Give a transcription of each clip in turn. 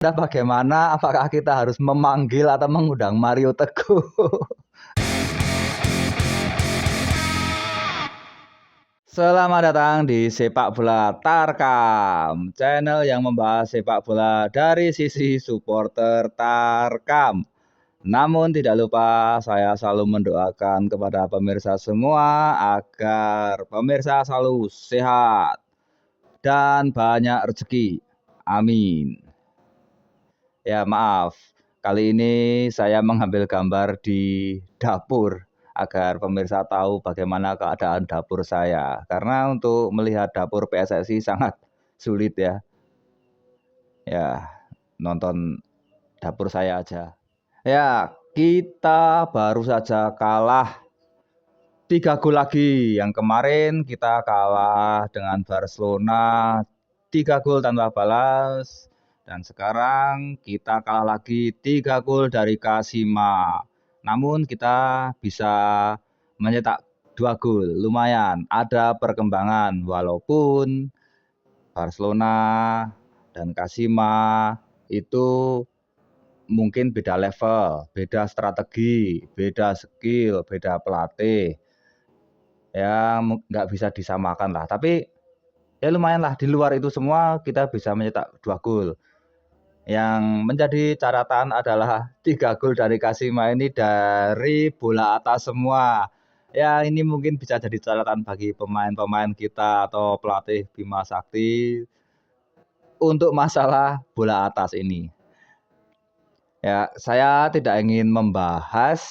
Nah, bagaimana? Apakah kita harus memanggil atau mengundang Mario Teguh? Selamat datang di Sepak Bola Tarkam, channel yang membahas sepak bola dari sisi supporter Tarkam. Namun tidak lupa saya selalu mendoakan kepada pemirsa semua agar pemirsa selalu sehat dan banyak rezeki. Amin. Ya maaf, kali ini saya mengambil gambar di dapur agar pemirsa tahu bagaimana keadaan dapur saya. Karena untuk melihat dapur PSSI sangat sulit ya. Ya, nonton dapur saya aja. Ya, kita baru saja kalah 3 gol lagi. Yang kemarin kita kalah dengan Barcelona 3 gol tanpa balas. Dan sekarang kita kalah lagi 3 gol dari Kasima. Namun kita bisa mencetak 2 gol. Lumayan ada perkembangan walaupun Barcelona dan Kasima itu mungkin beda level, beda strategi, beda skill, beda pelatih. Ya nggak bisa disamakan lah. Tapi ya lumayan lah, di luar itu semua kita bisa mencetak 2 gol. Yang menjadi catatan adalah 3 gol dari Kasima ini dari bola atas semua. Ya ini mungkin bisa jadi catatan bagi pemain-pemain kita atau pelatih Bima Sakti untuk masalah bola atas ini. Ya, saya tidak ingin membahas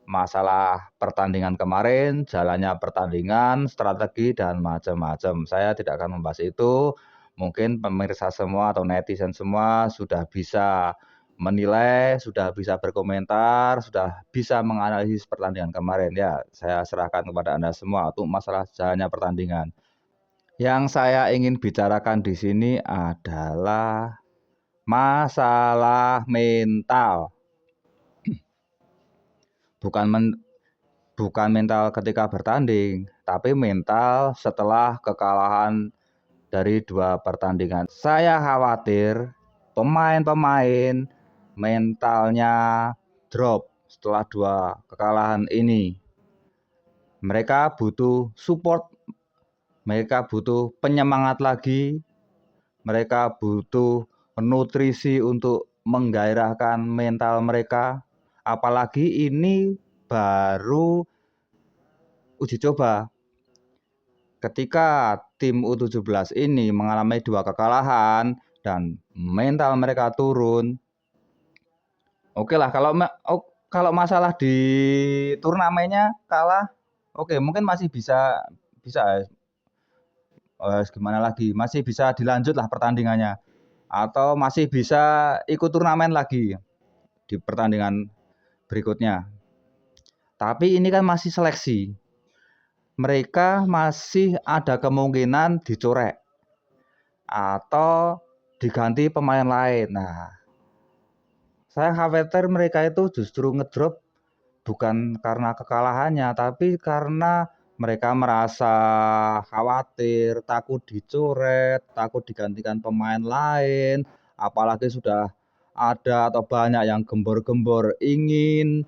masalah pertandingan kemarin, jalannya pertandingan, strategi dan macam-macam. Saya tidak akan membahas itu. Mungkin pemirsa semua atau netizen semua sudah bisa menilai, sudah bisa berkomentar, sudah bisa menganalisis pertandingan kemarin. Ya, saya serahkan kepada Anda semua untuk masalah jalannya pertandingan. Yang saya ingin bicarakan di sini adalah masalah mental. Bukan bukan mental ketika bertanding, tapi mental setelah kekalahan dari 2 pertandingan. Saya khawatir pemain-pemain mentalnya drop setelah 2 kekalahan ini. Mereka butuh support, mereka butuh penyemangat lagi, mereka butuh nutrisi untuk menggairahkan mental mereka. Apalagi ini baru uji coba. Ketika tim U17 ini mengalami 2 kekalahan dan mental mereka turun, oke lah kalau masalah di turnamennya kalah, oke mungkin masih bisa bisa gimana lagi, masih bisa dilanjut lah pertandingannya atau masih bisa ikut turnamen lagi di pertandingan berikutnya. Tapi ini kan masih seleksi. Mereka masih ada kemungkinan dicorek atau diganti pemain lain. Nah, saya khawatir mereka itu justru ngedrop bukan karena kekalahannya, tapi karena mereka merasa khawatir, takut dicoret, takut digantikan pemain lain, apalagi sudah ada atau banyak yang gembor-gembor ingin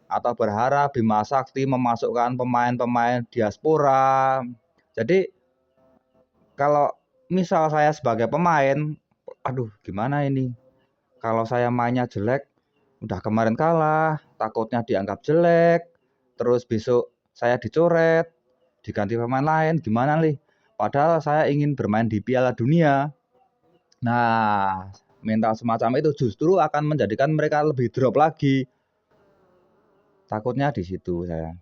atau berharap Bima Sakti memasukkan pemain-pemain diaspora. Jadi kalau misal saya sebagai pemain, aduh gimana ini? Kalau saya mainnya jelek, udah kemarin kalah, takutnya dianggap jelek, terus besok saya dicoret, diganti pemain lain, gimana nih? Padahal saya ingin bermain di Piala Dunia. Nah, mental semacam itu justru akan menjadikan mereka lebih drop lagi. Takutnya di situ saya.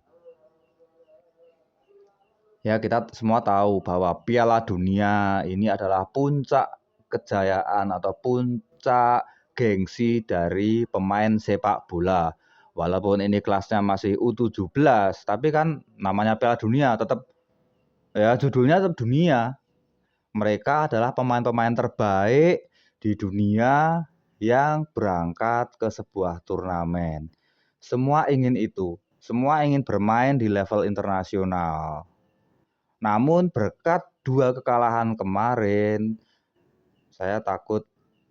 Ya, kita semua tahu bahwa Piala Dunia ini adalah puncak kejayaan atau puncak gengsi dari pemain sepak bola. Walaupun ini kelasnya masih U17, tapi kan namanya Piala Dunia tetap ya judulnya tetap dunia. Mereka adalah pemain-pemain terbaik di dunia yang berangkat ke sebuah turnamen. Semua ingin itu, semua ingin bermain di level internasional. Namun berkat 2 kekalahan kemarin, saya takut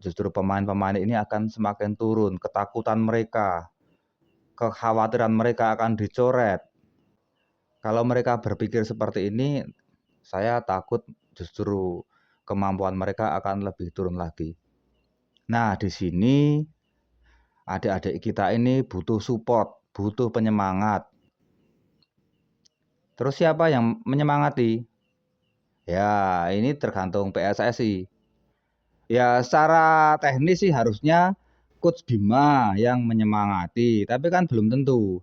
justru pemain-pemain ini akan semakin turun. Ketakutan mereka, kekhawatiran mereka akan dicoret. Kalau mereka berpikir seperti ini, saya takut justru kemampuan mereka akan lebih turun lagi. Nah, di sini adik-adik kita ini butuh support, butuh penyemangat. Terus siapa yang menyemangati? Ya, ini tergantung PSSI. Ya, secara teknis sih harusnya Coach Bima yang menyemangati, tapi kan belum tentu.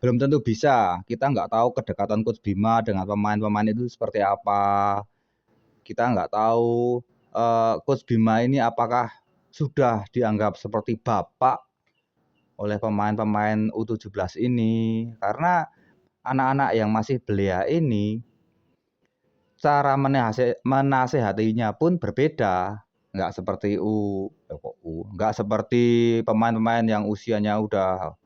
Belum tentu bisa. Kita nggak tahu kedekatan Coach Bima dengan pemain-pemain itu seperti apa. Kita nggak tahu Coach Bima ini apakah sudah dianggap seperti bapak oleh pemain-pemain U17 ini. Karena anak-anak yang masih belia ini, cara menasehatinya pun berbeda. Nggak seperti nggak seperti pemain-pemain yang usianya udah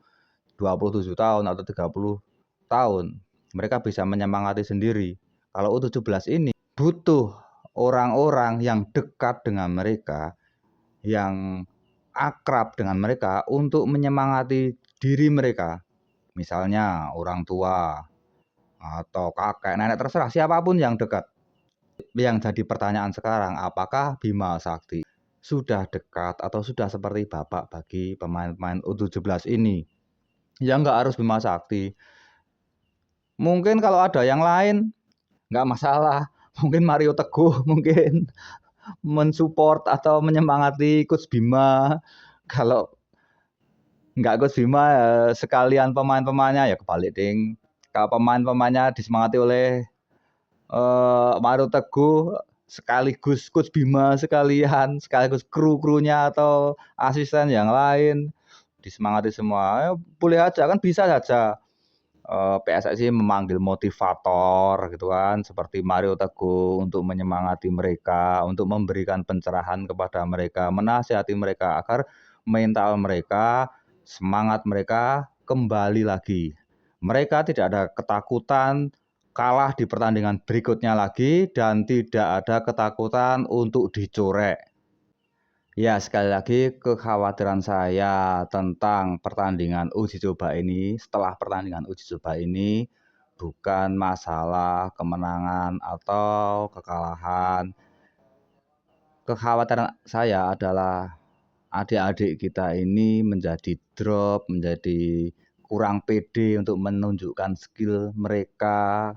27 tahun atau 30 tahun. Mereka bisa menyemangati sendiri. Kalau U17 ini butuh orang-orang yang dekat dengan mereka, yang akrab dengan mereka untuk menyemangati diri mereka. Misalnya orang tua atau kakek, nenek, terserah siapapun yang dekat. Yang jadi pertanyaan sekarang, apakah Bima Sakti sudah dekat atau sudah seperti bapak bagi pemain-pemain U17 ini? Ya nggak harus Bima Sakti. Mungkin kalau ada yang lain nggak masalah. Mungkin Mario Teguh mungkin mensupport atau menyemangati Coach Bima. Kalau nggak Coach Bima ya sekalian pemain-pemainnya ya kebalik ding. Kalau pemain-pemainnya disemangati oleh Mario Teguh sekaligus Coach Bima sekaligus kru-krunya atau asisten yang lain disemangati semua. Boleh aja kan, bisa saja. PSSI memanggil motivator gitu kan, seperti Mario Teguh untuk menyemangati mereka, untuk memberikan pencerahan kepada mereka, menasihati mereka agar mental mereka, semangat mereka kembali lagi. Mereka tidak ada ketakutan kalah di pertandingan berikutnya lagi dan tidak ada ketakutan untuk dicorek. Ya, sekali lagi kekhawatiran saya tentang pertandingan uji coba ini, setelah pertandingan uji coba ini, bukan masalah kemenangan atau kekalahan. Kekhawatiran saya adalah adik-adik kita ini menjadi drop, menjadi kurang pede untuk menunjukkan skill mereka,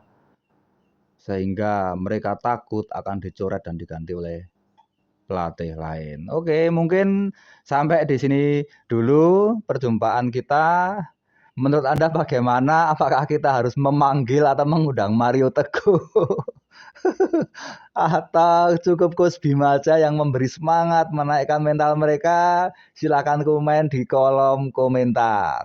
sehingga mereka takut akan dicoret dan diganti oleh pelatih lain. Oke, mungkin sampai di sini dulu perjumpaan kita. Menurut Anda bagaimana? Apakah kita harus memanggil atau mengundang Mario Teguh? Atau cukup Coach Bima aja yang memberi semangat, menaikkan mental mereka? Silakan komen di kolom komentar.